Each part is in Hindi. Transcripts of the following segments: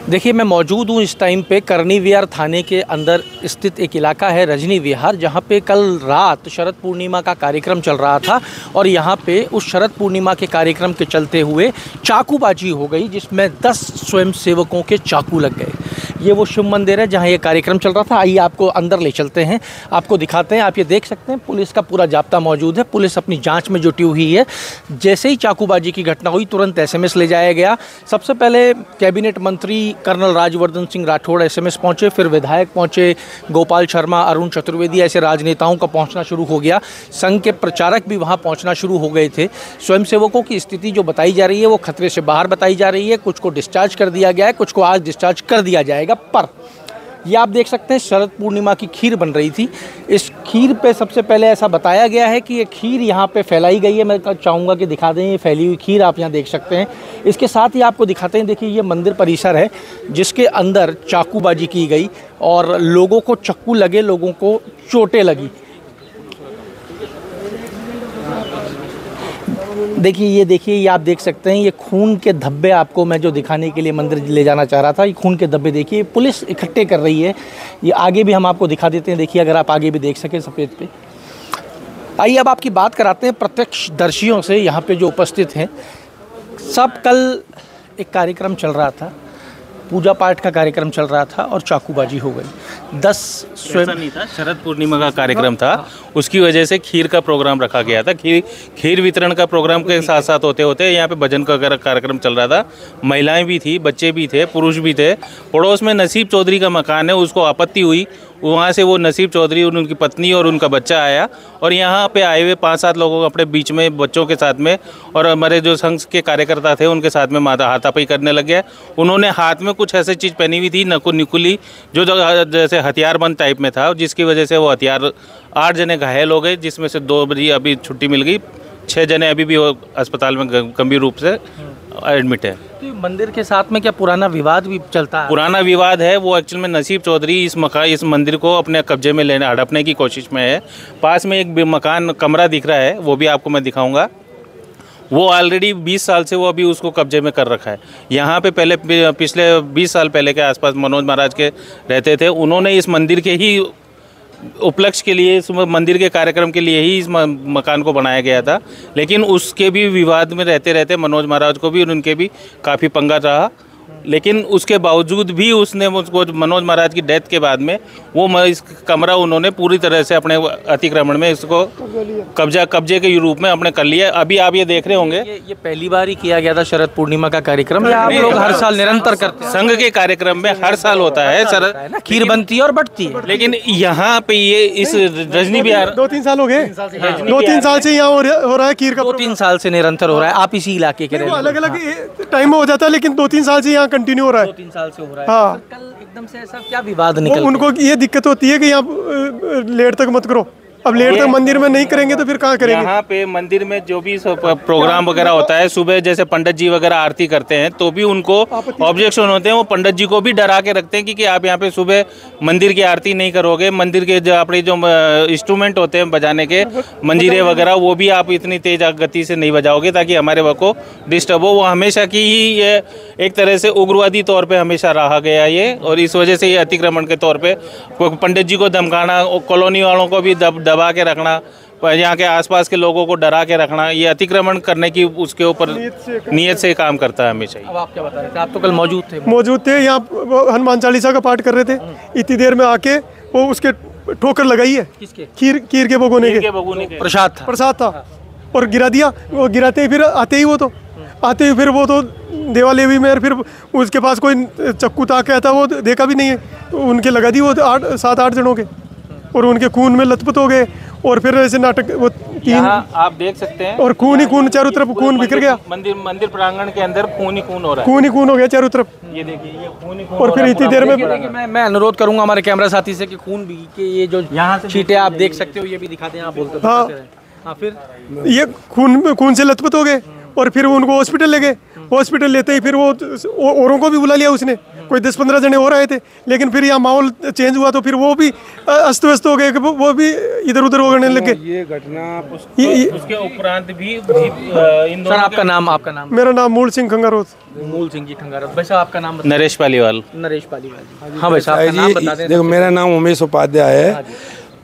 देखिए, मैं मौजूद हूँ इस टाइम पे करनी विहार थाने के अंदर स्थित एक इलाका है रजनी विहार, जहाँ पे कल रात शरद पूर्णिमा का कार्यक्रम चल रहा था और यहाँ पे उस शरद पूर्णिमा के कार्यक्रम के चलते हुए चाकूबाजी हो गई, जिसमें 10 स्वयंसेवकों के चाकू लग गए। ये वो शिव मंदिर है जहाँ ये कार्यक्रम चल रहा था। आइए आपको अंदर ले चलते हैं, आपको दिखाते हैं। आप ये देख सकते हैं पुलिस का पूरा जाब्ता मौजूद है, पुलिस अपनी जाँच में जुटी हुई है। जैसे ही चाकूबाजी की घटना हुई तुरंत SMS ले जाया गया। सबसे पहले कैबिनेट मंत्री कर्नल राज्यवर्धन सिंह राठौड़ SMS पहुंचे, फिर विधायक पहुंचे, गोपाल शर्मा, अरुण चतुर्वेदी, ऐसे राजनेताओं का पहुंचना शुरू हो गया। संघ के प्रचारक भी वहां पहुंचना शुरू हो गए थे। स्वयंसेवकों की स्थिति जो बताई जा रही है वो खतरे से बाहर बताई जा रही है। कुछ को डिस्चार्ज कर दिया गया है, कुछ को आज डिस्चार्ज कर दिया जाएगा। पर ये आप देख सकते हैं शरद पूर्णिमा की खीर बन रही थी। इस खीर पे सबसे पहले ऐसा बताया गया है कि ये खीर यहाँ पे फैलाई गई है। मैं चाहूँगा कि दिखा दें ये फैली हुई खीर, आप यहाँ देख सकते हैं। इसके साथ ही आपको दिखाते हैं, देखिए ये मंदिर परिसर है जिसके अंदर चाकूबाजी की गई और लोगों को चक्कू लगे, लोगों को चोटें लगी। देखिए ये आप देख सकते हैं, ये खून के धब्बे आपको मैं जो दिखाने के लिए मंदिर ले जाना चाह रहा था, ये खून के धब्बे देखिए पुलिस इकट्ठे कर रही है। ये आगे भी हम आपको दिखा देते हैं, देखिए अगर आप आगे भी देख सकें सफ़ेद पे। आइए अब आपकी बात कराते हैं प्रत्यक्षदर्शियों से यहाँ पे जो उपस्थित हैं। सब कल एक कार्यक्रम चल रहा था, पूजा पाठ का कार्यक्रम चल रहा था और चाकूबाजी हो गई। 10 ऐसा नहीं था, शरद पूर्णिमा का कार्यक्रम था, उसकी वजह से खीर का प्रोग्राम रखा गया था। खीर वितरण का प्रोग्राम के साथ साथ होते होते यहाँ पे भजन का कार्यक्रम चल रहा था। महिलाएं भी थी, बच्चे भी थे, पुरुष भी थे। पड़ोस में नसीब चौधरी का मकान है, उसको आपत्ति हुई, वहाँ से वो नसीब चौधरी और उनकी पत्नी और उनका बच्चा आया और यहाँ पे आए हुए 5-7 लोगों को अपने बीच में बच्चों के साथ में और हमारे जो संघ के कार्यकर्ता थे उनके साथ में हाथापाई करने लग गया। उन्होंने हाथ में कुछ ऐसी चीज़ पहनी हुई थी निकुली, जो जैसे हथियारबंद टाइप में था, जिसकी वजह से वो हथियार 8 जने घायल हो गए, जिसमें से 2 बजे अभी छुट्टी मिल गई। 6 जने अभी भी अस्पताल में गंभीर रूप से एडमिट है। तो मंदिर के साथ में क्या पुराना विवाद भी चलता है? पुराना विवाद है, वो एक्चुअल में नसीब चौधरी इस मंदिर को अपने कब्जे में हड़पने की कोशिश में है। पास में एक मकान कमरा दिख रहा है, वो भी आपको मैं दिखाऊंगा। वो ऑलरेडी 20 साल से वो अभी उसको कब्जे में कर रखा है। यहाँ पे पिछले 20 साल पहले के आसपास मनोज महाराज के रहते थे। उन्होंने इस मंदिर के ही उपलक्ष्य के लिए, इस मंदिर के कार्यक्रम के लिए ही इस मकान को बनाया गया था, लेकिन उसके भी विवाद में रहते रहते मनोज महाराज को भी और उनके भी काफ़ी पंगा रहा। लेकिन उसके बावजूद भी उसने उसको मनोज महाराज की डेथ के बाद में वो इस कमरा उन्होंने पूरी तरह से अपने अतिक्रमण में इसको कब्जे के रूप में अपने कर लिया। अभी आप ये देख रहे होंगे, ये पहली बार ही किया गया था शरद पूर्णिमा का कार्यक्रम, या आप लोग हर साल निरंतर करते हैं? संघ के कार्यक्रम में हर साल होता है शरद, खीर बनती है और बढ़ती है। लेकिन यहाँ पे ये इस रजनी विहार 2-3 साल हो गए, 2-3 साल से यहाँ हो रहा है खीर का। 2-3 साल से निरंतर हो रहा है। आप इसी इलाके के रहने? अलग अलग टाइम में हो जाता है, लेकिन 2-3 साल से यहाँ कंटिन्यू हो रहा है। 2-3 साल से हो रहा है। हाँ, कल एकदम से ऐसा क्या विवाद निकल? उनको ये दिक्कत होती है कि यहाँ लेट तक मत करो। अब लेट तक मंदिर में नहीं करेंगे तो फिर कहाँ करेंगे? यहाँ पे मंदिर में जो भी प्रोग्राम वगैरह होता है, सुबह जैसे पंडित जी वगैरह आरती करते हैं तो भी उनको ऑब्जेक्शन होते हैं। वो पंडित जी को भी डरा के रखते हैं कि आप यहाँ पे सुबह मंदिर की आरती नहीं करोगे, मंदिर के जो अपने जो इंस्ट्रूमेंट होते हैं बजाने के, मंजीरे वगैरह, वो भी आप इतनी तेज गति से नहीं बजाओगे ताकि हमारे वक्त को डिस्टर्ब हो। वो हमेशा की ही ये एक तरह से उग्रवादी तौर पर हमेशा रहा गया ये, और इस वजह से ये अतिक्रमण के तौर पर पंडित जी को धमकाना, कॉलोनी वालों को भी दबा के रखना, यहाँ के आसपास के लोगों को डरा के रखना, ये अतिक्रमण करने की उसके ऊपर नियत से काम करता है हमेशा ही। अब आप क्या बता रहे थे? आप तो कल मौजूद थे यहाँ हनुमान चालीसा का पाठ कर रहे थे। इतनी देर में आके वो उसके ठोकर लगाई है। किसके? खीर के भगोने के प्रसाद था और गिरा दिया। वो गिराते ही फिर आते ही फिर वो तो देवालेवी में, फिर उसके पास कोई चक्कू ताक था, वो देखा भी नहीं है, उनके लगा दी वो 7-8 जनों के, और उनके खून में लथपथ हो गए। और फिर ऐसे नाटक वो 3 आप देख सकते हैं, और खून ही खून, चारों तरफ खून बिखर गया। मंदिर प्रांगण के अंदर खून ही खून हो रहा है, खून ही खून हो गया चारों तरफ। ये देखिए, ये खून ही खून। और फिर इतनी देर में मैं अनुरोध करूंगा हमारे कैमरा साथी से कि खून भी के ये जो यहाँ से छींटे आप देख सकते हो, ये भी दिखाते हैं। आप बोलते हाँ, फिर ये खून से लथपथ हो गए और फिर उनको हॉस्पिटल ले गए। हॉस्पिटल लेते ही फिर वो औरों को भी बुला लिया उसने, कोई 10-15 जने और आए थे, लेकिन फिर यहाँ माहौल चेंज हुआ तो फिर वो भी अस्त व्यस्त हो गए, वो भी इधर उधर होने लगे। ये घटना उसके उपरांत भी इन सर आपका नाम? मेरा नाम मूल सिंह खंगारोत। मूल सिंह जी खंगारोत। भाई साहब आपका नाम? नरेश पालीवाल। नरेश पालीवाल। हाँ भाई साहब आपका नाम बता दें। देखो मेरा नाम उमेश उपाध्याय है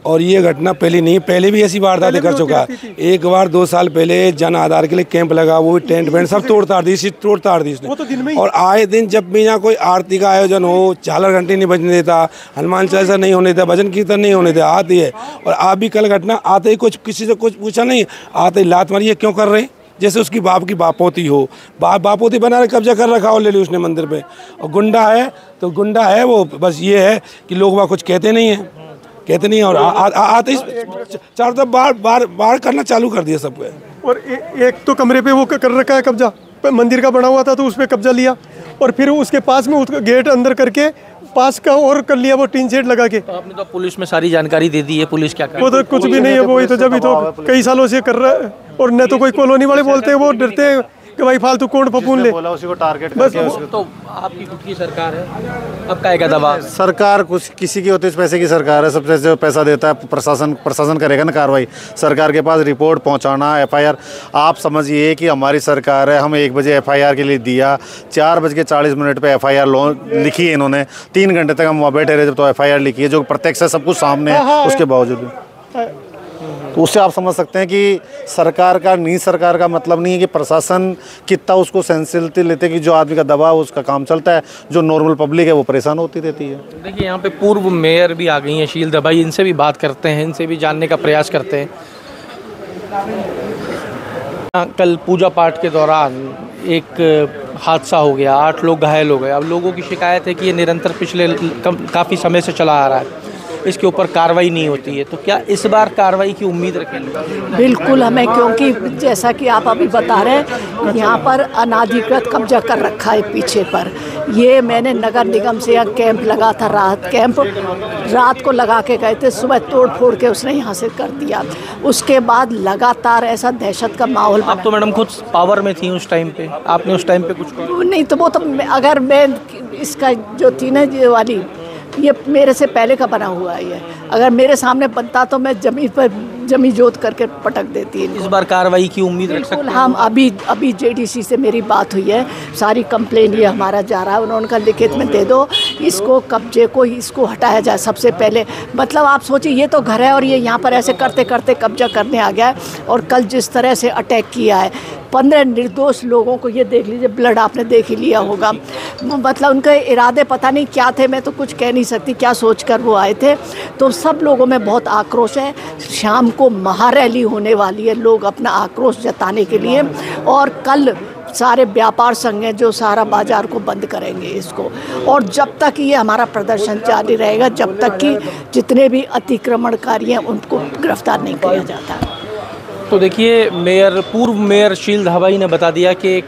और ये घटना पहली नहीं, पहले भी ऐसी वारदातें कर चुका। एक बार 2 साल पहले जन आधार के लिए कैंप लगा, वो टेंट वेंट सब तोड़ ताड़ दी इसने। और आए दिन जब भी यहाँ कोई आरती का आयोजन हो, झालर घंटी नहीं बजने देता, हनुमान चालीसा नहीं होने देता, भजन कीर्तन नहीं होने देता, आती है। और आप भी कल घटना आते ही कुछ किसी से कुछ पूछा नहीं, आते ही लात मारी, ये क्यों कर रहे हैं, जैसे उसकी बाप की बापोती हो, बापोती बना के कब्जा कर रखा हो, ले ली उसने मंदिर पे। और गुंडा है तो गुंडा है वो, बस ये है कि लोग वहाँ कुछ कहते नहीं हैं और आते चारों तरफ बार करना चालू कर दिया सबको। और एक तो कमरे पे वो कर रखा है कब्जा, मंदिर का बना हुआ था तो उस पर कब्जा लिया, और फिर उसके पास में उसका गेट अंदर करके पास का और कर लिया, वो टीन शेड लगा के। तो आपने तो पुलिस में सारी जानकारी दे दी है, पुलिस क्या कर रही है? वो तो कुछ भी नहीं है, वो तो जब तो कई सालों से कर रहा है। और न तो कोई कॉलोनी वाले बोलते हैं, वो डरते हैं कि भाई फालतू कौन फपून ले, उसी को टारगेट बस। तो आपकी खुद की सरकार है, अब क्या दबाव है? सरकार कुछ किसी की होती है, पैसे की सरकार है, सबसे जो पैसा देता है प्रशासन करेगा ना कार्रवाई। सरकार के पास रिपोर्ट पहुंचाना, एफआईआर। आप समझिए कि हमारी सरकार है, हम 1 बजे एफआईआर के लिए दिया, 4:40 पे एफआईआर लिखी है इन्होंने, 3 घंटे तक हम वहाँ बैठे रहे जब तो एफआईआर लिखी है, जो प्रत्यक्ष है, सब कुछ सामने है, उसके बावजूद तो उससे आप समझ सकते हैं कि सरकार का मतलब नहीं है कि प्रशासन कितना उसको सेंसिटिव लेते कि जो आदमी का दबाव उसका काम चलता है, जो नॉर्मल पब्लिक है वो परेशान होती रहती है। देखिए यहाँ पे पूर्व मेयर भी आ गई हैं शील दबाई, इनसे भी बात करते हैं, इनसे भी जानने का प्रयास करते हैं। कल पूजा पाठ के दौरान एक हादसा हो गया, 8 लोग घायल हो गए। अब लोगों की शिकायत है कि ये निरंतर पिछले काफ़ी समय से चला आ रहा है, इसके ऊपर कार्रवाई नहीं होती है, तो क्या इस बार कार्रवाई की उम्मीद रखेंगे? बिल्कुल हमें, क्योंकि जैसा कि आप अभी बता रहे हैं, यहाँ पर अनाधिकृत कब्जा कर रखा है पीछे पर। ये मैंने नगर निगम से यहाँ कैंप लगा था, रात को लगा के गए थे, सुबह तोड़ फोड़ के उसने यहाँ से कर दिया। उसके बाद लगातार ऐसा दहशत का माहौल। आप तो मैडम खुद पावर में थी उस टाइम पे, आपने उस टाइम पे कुछ नहीं? तो वो तो अगर मैं इसका जो थी ना ये वाली, ये मेरे से पहले का बना हुआ है, ये अगर मेरे सामने बनता तो मैं जमीन जोत करके पटक देती है। इस बार कार्रवाई की उम्मीद रख सकते हैं? हम अभी जेडीसी से मेरी बात हुई है, सारी कंप्लेन ये हमारा जा रहा है, उन्होंने कहा लिखित में दे दो, इसको कब्जे को इसको हटाया जाए सबसे पहले। मतलब आप सोचिए, ये तो घर है और ये यहाँ पर ऐसे करते करते कब्जा करने आ गया है। और कल जिस तरह से अटैक किया है 15 निर्दोष लोगों को, ये देख लीजिए, ब्लड आपने देख ही लिया होगा। मतलब उनके इरादे पता नहीं क्या थे, मैं तो कुछ कह नहीं सकती क्या सोचकर वो आए थे। तो सब लोगों में बहुत आक्रोश है। शाम को महारैली होने वाली है, लोग अपना आक्रोश जताने के लिए। और कल सारे व्यापार संघ हैं जो सारा बाजार को बंद करेंगे इसको, और जब तक ये हमारा प्रदर्शन जारी रहेगा, जब तक कि जितने भी अतिक्रमणकारी हैं उनको गिरफ्तार नहीं किया जाता। तो देखिए, पूर्व मेयर शील दबाई ने बता दिया कि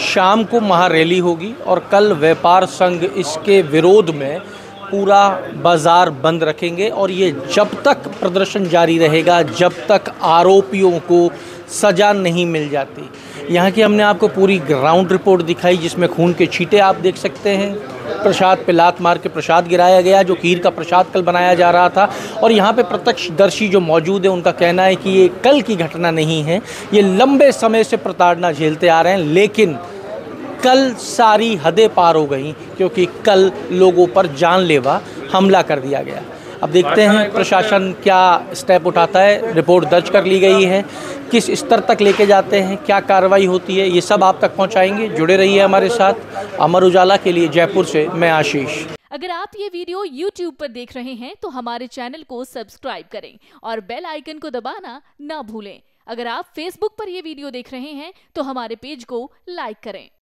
शाम को महारैली होगी और कल व्यापार संघ इसके विरोध में पूरा बाज़ार बंद रखेंगे, और ये जब तक प्रदर्शन जारी रहेगा, जब तक आरोपियों को सज़ा नहीं मिल जाती। यहाँ की हमने आपको पूरी ग्राउंड रिपोर्ट दिखाई, जिसमें खून के छींटे आप देख सकते हैं। प्रसाद पे लात मार के प्रसाद गिराया गया, जो खीर का प्रसाद कल बनाया जा रहा था। और यहाँ पे प्रत्यक्षदर्शी जो मौजूद है, उनका कहना है कि ये कल की घटना नहीं है, ये लंबे समय से प्रताड़ना झेलते आ रहे हैं, लेकिन कल सारी हदें पार हो गई, क्योंकि कल लोगों पर जानलेवा हमला कर दिया गया। अब देखते हैं प्रशासन क्या स्टेप उठाता है। रिपोर्ट दर्ज कर ली गई है, किस स्तर तक लेके जाते हैं, क्या कार्रवाई होती है, ये सब आप तक पहुंचाएंगे। जुड़े रहिए हमारे साथ। अमर उजाला के लिए जयपुर से मैं आशीष। अगर आप ये वीडियो YouTube पर देख रहे हैं तो हमारे चैनल को सब्सक्राइब करें और बेल आइकन को दबाना ना भूलें। अगर आप Facebook पर ये वीडियो देख रहे हैं तो हमारे पेज को लाइक करें।